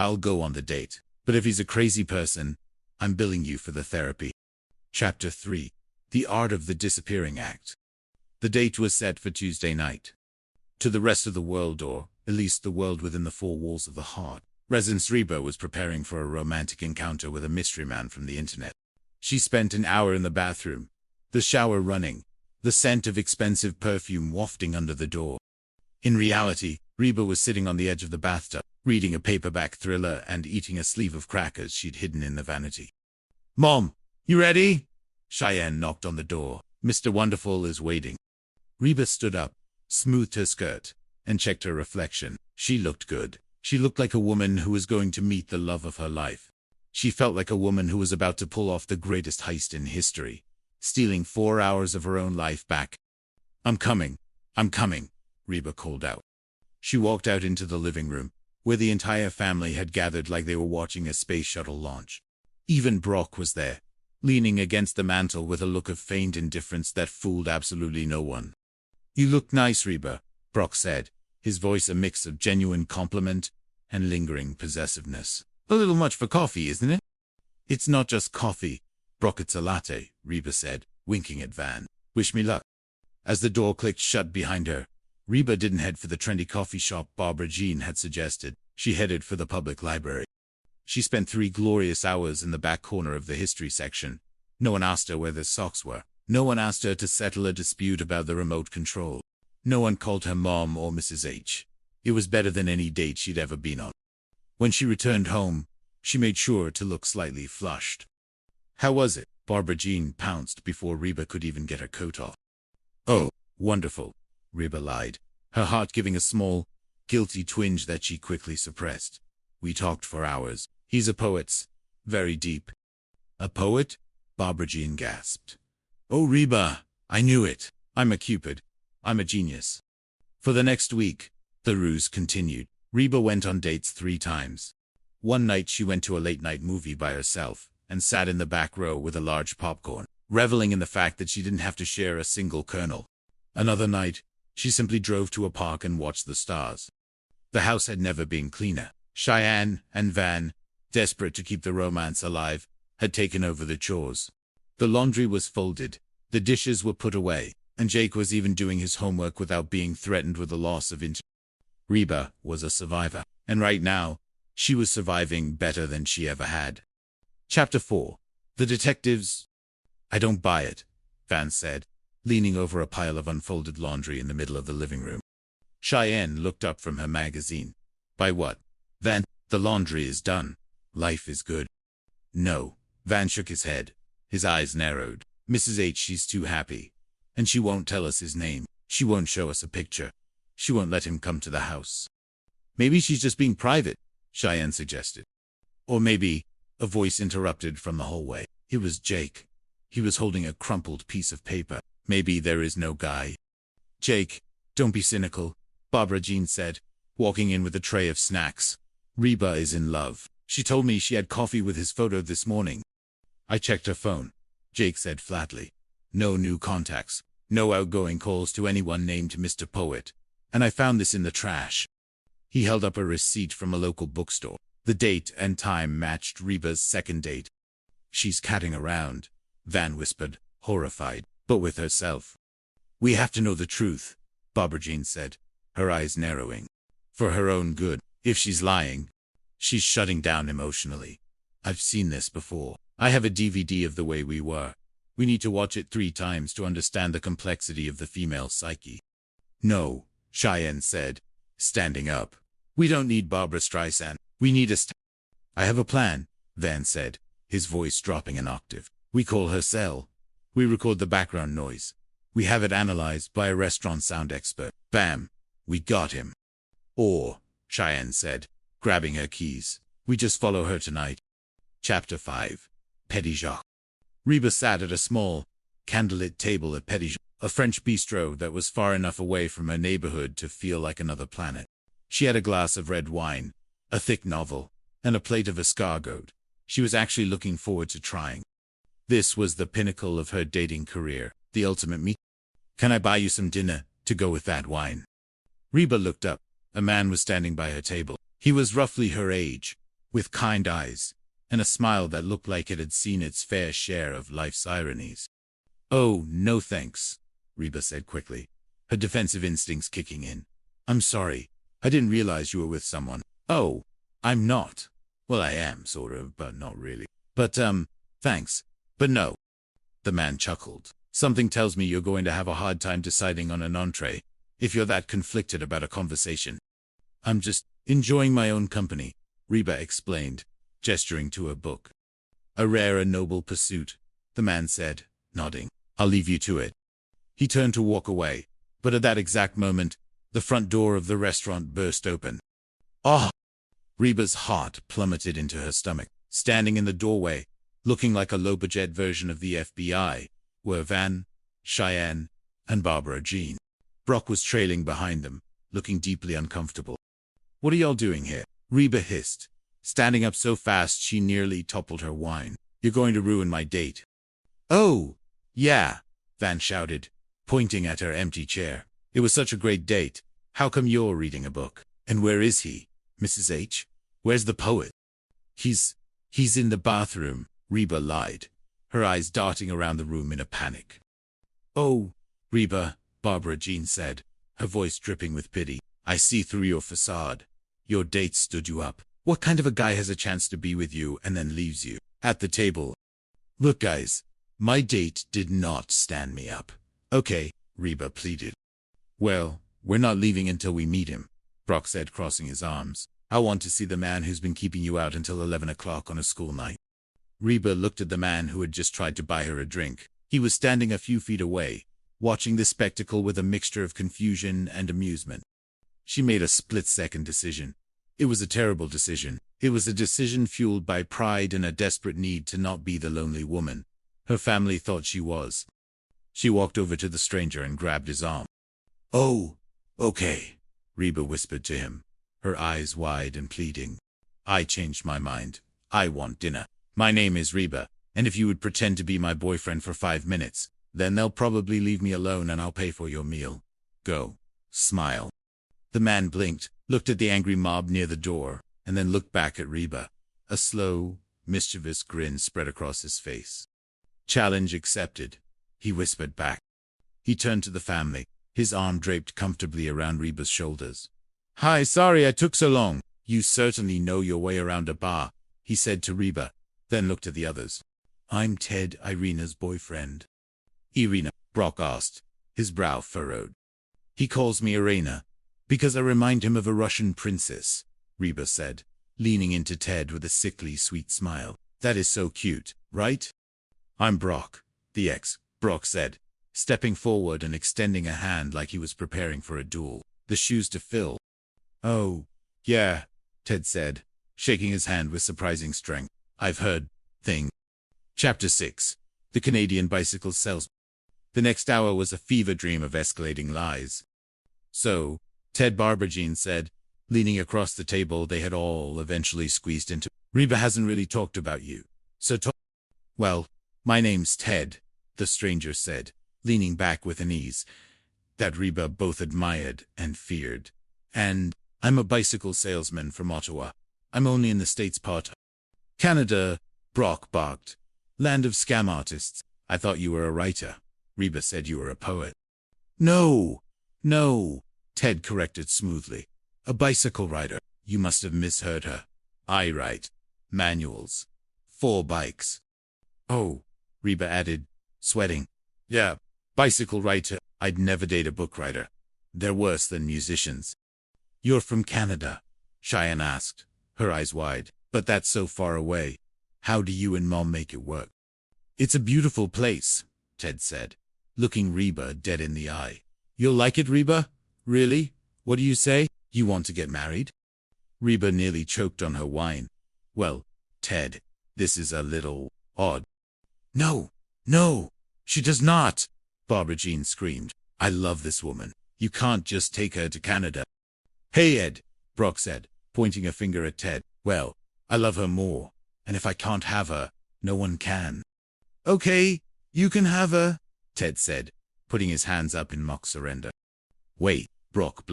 I'll go on the date. But if he's a crazy person, I'm billing you for the therapy. Chapter 3. The Art of the Disappearing Act. The date was set for Tuesday night. To the rest of the world, or at least the world within the four walls of the heart, Residence Reba was preparing for a romantic encounter with a mystery man from the internet. She spent an hour in the bathroom, the shower running, the scent of expensive perfume wafting under the door. In reality, Reba was sitting on the edge of the bathtub, reading a paperback thriller and eating a sleeve of crackers she'd hidden in the vanity. "Mom, you ready?" Cheyenne knocked on the door. "Mr. Wonderful is waiting." Reba stood up, smoothed her skirt, and checked her reflection. She looked good. She looked like a woman who was going to meet the love of her life. She felt like a woman who was about to pull off the greatest heist in history, stealing 4 hours of her own life back. I'm coming, Reba called out. She walked out into the living room, where the entire family had gathered like they were watching a space shuttle launch. Even Brock was there, leaning against the mantel with a look of feigned indifference that fooled absolutely no one. "You look nice, Reba," Brock said, his voice a mix of genuine compliment and lingering possessiveness. "A little much for coffee, isn't it?" "It's not just coffee, Brock, it's a latte," Reba said, winking at Van. "Wish me luck." As the door clicked shut behind her, Reba didn't head for the trendy coffee shop Barbara Jean had suggested. She headed for the public library. She spent 3 glorious hours in the back corner of the history section. No one asked her where the socks were. No one asked her to settle a dispute about the remote control. No one called her Mom or Mrs. H. It was better than any date she'd ever been on. When she returned home, she made sure to look slightly flushed. "How was it?" Barbara Jean pounced before Reba could even get her coat off. "Oh, wonderful," Reba lied, her heart giving a small, guilty twinge that she quickly suppressed. "We talked for hours. He's a poet. Very deep." "A poet?" Barbara Jean gasped. "Oh, Reba, I knew it. I'm a Cupid. I'm a genius." For the next week, the ruse continued. Reba went on dates 3 times. One night she went to a late-night movie by herself and sat in the back row with a large popcorn, reveling in the fact that she didn't have to share a single kernel. Another night, she simply drove to a park and watched the stars. The house had never been cleaner. Cheyenne and Van, desperate to keep the romance alive, had taken over the chores. The laundry was folded, the dishes were put away, and Jake was even doing his homework without being threatened with the loss of interest. Reba was a survivor, and right now, she was surviving better than she ever had. Chapter 4. The Detectives. "I don't buy it," Van said, leaning over a pile of unfolded laundry in the middle of the living room. Cheyenne looked up from her magazine. "By what?" "Van, the laundry is done. Life is good." "No." Van shook his head. His eyes narrowed. "Mrs. H, she's too happy. And she won't tell us his name. She won't show us a picture. She won't let him come to the house." "Maybe she's just being private," Cheyenne suggested. "Or maybe," a voice interrupted from the hallway. It was Jake. He was holding a crumpled piece of paper. "Maybe there is no guy." "Jake, don't be cynical," Barbara Jean said, walking in with a tray of snacks. "Reba is in love. She told me she had coffee with his photo this morning." "I checked her phone," Jake said flatly. "No new contacts, no outgoing calls to anyone named Mr. Poet. And I found this in the trash." He held up a receipt from a local bookstore. The date and time matched Reba's second date. "She's catting around," Van whispered, horrified, but with herself. "We have to know the truth," Barbara Jean said, her eyes narrowing. "For her own good. If she's lying, she's shutting down emotionally. I've seen this before. I have a DVD of The Way We Were. We need to watch it 3 times to understand the complexity of the female psyche." "No," Cheyenne said, standing up. "We don't need Barbara Streisand. We need a "I have a plan," Van said, his voice dropping an octave. "We call her Cell. We record the background noise. We have it analyzed by a restaurant sound expert. Bam! We got him." "Or," Cheyenne said, grabbing her keys, "we just follow her tonight." Chapter 5. Petit Jacques. Reba sat at a small, candlelit table at Petit Jacques, a French bistro that was far enough away from her neighborhood to feel like another planet. She had a glass of red wine, a thick novel, and a plate of escargot. She was actually looking forward to trying. This was the pinnacle of her dating career, the ultimate meet. "Can I buy you some dinner to go with that wine?" Reba looked up. A man was standing by her table. He was roughly her age, with kind eyes, and a smile that looked like it had seen its fair share of life's ironies. "Oh, no thanks," Reba said quickly, her defensive instincts kicking in. "I'm sorry. I didn't realize you were with someone." "Oh, I'm not. Well, I am, sort of, but not really. But, thanks. But no." The man chuckled. "Something tells me you're going to have a hard time deciding on an entree, if you're that conflicted about a conversation." "I'm just enjoying my own company," Reba explained, gesturing to her book. "A rare and noble pursuit," the man said, nodding. "I'll leave you to it." He turned to walk away, but at that exact moment, the front door of the restaurant burst open. "Ah!" Reba's heart plummeted into her stomach. Standing in the doorway, looking like a low-budget version of the FBI, were Van, Cheyenne, and Barbara Jean. Brock was trailing behind them, looking deeply uncomfortable. "What are y'all doing here?" Reba hissed, standing up so fast she nearly toppled her wine. "You're going to ruin my date." "Oh, yeah," Van shouted, pointing at her empty chair. "It was such a great date. How come you're reading a book? And where is he, Mrs. H? Where's the poet?" He's in the bathroom," Reba lied, her eyes darting around the room in a panic. "Oh, Reba," Barbara Jean said, her voice dripping with pity. "I see through your facade. Your date stood you up. What kind of a guy has a chance to be with you and then leaves you at the table?" "Look, guys, my date did not stand me up." "Okay," Reba pleaded. "Well, we're not leaving until we meet him," Brock said, crossing his arms. "I want to see the man who's been keeping you out until 11 o'clock on a school night." Reba looked at the man who had just tried to buy her a drink. He was standing a few feet away, watching the spectacle with a mixture of confusion and amusement. She made a split-second decision. It was a terrible decision. It was a decision fueled by pride and a desperate need to not be the lonely woman her family thought she was. She walked over to the stranger and grabbed his arm. "Oh, okay," Reba whispered to him, her eyes wide and pleading. "I changed my mind. I want dinner. My name is Reba, and if you would pretend to be my boyfriend for 5 minutes, then they'll probably leave me alone and I'll pay for your meal. Go. Smile." The man blinked, looked at the angry mob near the door, and then looked back at Reba. A slow, mischievous grin spread across his face. "Challenge accepted," he whispered back. He turned to the family, his arm draped comfortably around Reba's shoulders. "Hi, sorry I took so long. You certainly know your way around a bar," he said to Reba, then looked at the others. "I'm Ted, Irina's boyfriend." "Irina?" Brock asked, his brow furrowed. "He calls me Irina, because I remind him of a Russian princess," Reba said, leaning into Ted with a sickly sweet smile. "That is so cute, right?" "I'm Brock, the ex," Brock said, stepping forward and extending a hand like he was preparing for a duel. "The shoes to fill." "Oh, yeah," Ted said, shaking his hand with surprising strength. "I've heard things." Chapter 6. The Canadian Bicycle Salesman. The next hour was a fever dream of escalating lies. "So, Ted," Barbara Jean said, leaning across the table they had all eventually squeezed into. "Reba hasn't really talked about you. So Well, my name's Ted," the stranger said, leaning back with an ease that Reba both admired and feared. "And I'm a bicycle salesman from Ottawa. I'm only in the States part." "Canada," Brock barked. "Land of scam artists." "I thought you were a writer." Reba said you were a poet. No, Ted corrected smoothly. "A bicycle rider." "You must have misheard her. I write manuals for bikes." "Oh," Reba added, sweating. "Yeah, bicycle writer. I'd never date a book writer. They're worse than musicians." "You're from Canada?" Cheyenne asked, her eyes wide. "But that's so far away. How do you and Mom make it work?" "It's a beautiful place," Ted said, looking Reba dead in the eye. "You'll like it, Reba? Really? What do you say? You want to get married?" Reba nearly choked on her wine. "Well, Ted, this is a little odd." No, she does not," Barbara Jean screamed. "I love this woman. You can't just take her to Canada." "Hey, Ed," Brock said, pointing a finger at Ted. "Well, I love her more, and if I can't have her, no one can." "Okay, you can have her," Ted said, putting his hands up in mock surrender. "Wait," Brock